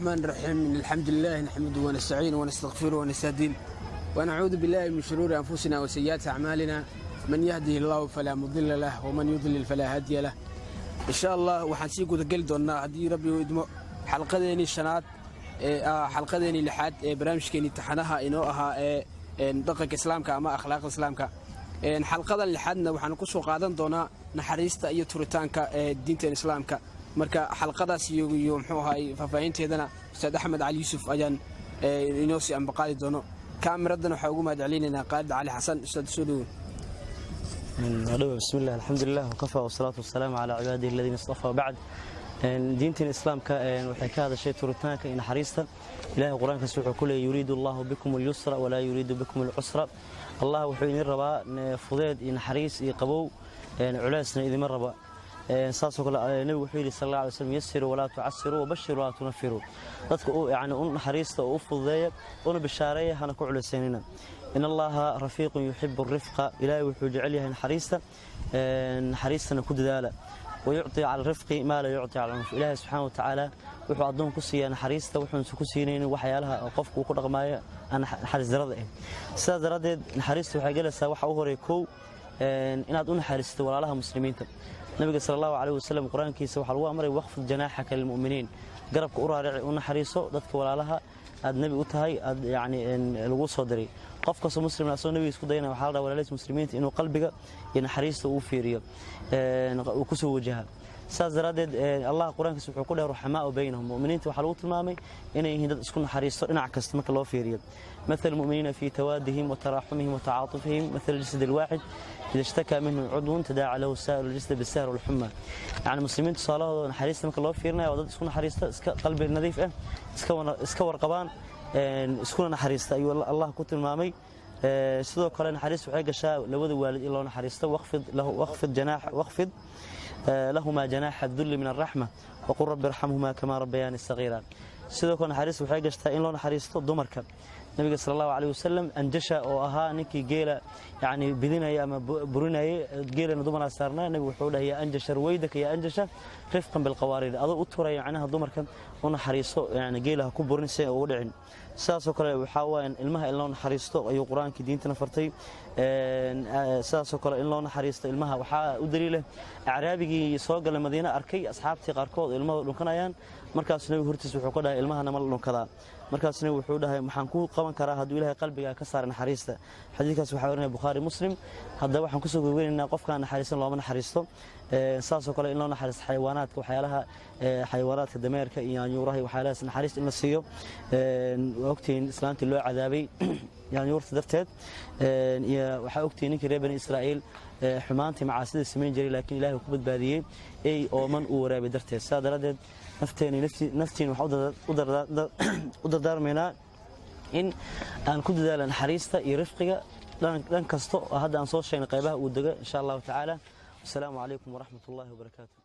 الرحمن الرحيم الحمد لله نحمده ونستعينه ونستغفره ونستهديه ونعوذ بالله من شرور أنفسنا وسيئات أعمالنا من يهده الله فلا مضل له ومن يضلل فلا هادي له إن شاء الله وحنسي قد قل دونا هدي ربي ويدمو حلقتين الشنات حلقتين لحد برامج كيني تحنها إنوها دقق إسلامك أما أخلاق إسلامك حلقة لحدنا وحن قصو قادن دونا نحريستا iyo turitaanka diinta islaamka marka xalqadaas iyo muxuu ahay faafaynteedana Ustaad Axmed Ali Yusuf ayaan inoo si aan baqaali doono kaamiradan waxa ugu mahadcelinayna Qaalid Ali Xasan Ustaad Suudu بسم الله الحمد لله وكفى والصلاة والسلام على عباده الذين اصطفى بعد دينتين إسلامك وحكى هذا الشيء تورتانك إن حريستا إلهي قرآن كسوح كل يريد الله بكم اليسر ولا يريد بكم العسر الله وحين الربا فضيد إن حريس يقبو علاسنا إذا مربا ساسو كلا النبي وحيد صلى الله عليه وسلم يسروا ولا تعسروا وبشروا ولا تنفروا dadku يعني أن حريستا وفضيد أن بالشارية هنا كعلى سننا إن الله رفيق يحب الرفق إلهي وحوج عليها إن حريستا نكود ذالا ويعطي على الرفق ما لا يعطي على العنف إلهي سبحانه وتعالى وحو أدون كسي أنا حريستا وحو كسينين وحيالها وقفك وكل رغمايا أنا حارس درده ساز درده حريستا وحي جلسة وحا أهريكو إن أدون حريستا ولا لها مسلمين النبي صلى الله عليه وسلم قرآن كيسا وحا الله أمري وخفض جناحك للمؤمنين قربك أرارع أن حريسو دادك ولا لها النبي أتهي يعني لغو صدري قفك مسلم أسو النبي يسكو دينا وحالة ولا ليس مسلمين إنه قلبك ين حريستا وفيريا وكسو وجهها ساز رادد الله قرآن كسبح كله رحماء بينهم مؤمنين وحلوط المامي إن يهدد اسكن حريص إن عكست مك الله فيريد مثل المؤمنين في توادهم وتراحمهم وتعاطفهم مثل الجسد الواحد إذا اشتكى منه عضو تداعى له سائر الجسد بالسهر والحمى يعني المسلمين تصالحوا حريص مك الله فيرنا وضد اسكن حريص قلب النظيف اسكور قبان اسكن حريص أيوة الله كتب المامي sidoo kale naxariis waxay gashaa labada waalid ilaa naxariista waqfid janaah waqfid lahuma janaah ad-dull min ar-rahma wa qur rabbi irhamhuma kama rabbayani saghira sidoo kale naxariis waxay gashaa in loo naxariisto dumarka nabiga sallallahu alayhi wasallam anjasha oo ahaa ninkii geela yani bidinaya ama burinaya geelana dumar saarnaa nabigu wuxuu dhahay anjasha waydaka ya anjasha rifqan bil qawarid adoo u turay macnaha dumarka oo naxariisto yani geelaha ku burinaysa oo u dhicin saasoo kale waxa weeyaan ilmaha in loo naxariisto ayuu quraanka diintana fartay saasoo kale in loo naxariisto ilmaha waxa u daliilay acraabigii soo galay Madiina arkay asxaabtii qaarkood ilmaha dhunkanayaan markaas nabigu hortiis wuxuu ka dhahay ilmaha nama dhunkada markaasna wuxuu dhahay maxaan ku qaban karaa haduu ilaahay qalbiga ka saar naxariista xadiiskaas waxa warinay Bukhari Muslim hadda waxaan ku soo goobeynaynaa qofka naxariisan looma naxariisto saasoo kale in loo naxariisto xayawaanaadka waxyaalaha xayawaanaadka dameerka iyo yaanyuuraha waxyaalahaas naxariis in la siiyo waqtiin islaamtii loo cadaabay yaanyuurta darteed iyo waxa ogtiin ninkii reer bani Israa'iil xumaantii macaasida sameyn jiray laakiin ilaahay ku badbaadiyay ay ooman u waraabay darteed saadaradeed nafteen waxa u dardaarmeena in aan ku dadaalan naxariista iyo rifqiga dhan kasto hadda aan soo sheegnay qaybaha uu daga insha Allah ta'ala assalamu alaykum wa rahmatullahi wa barakatuh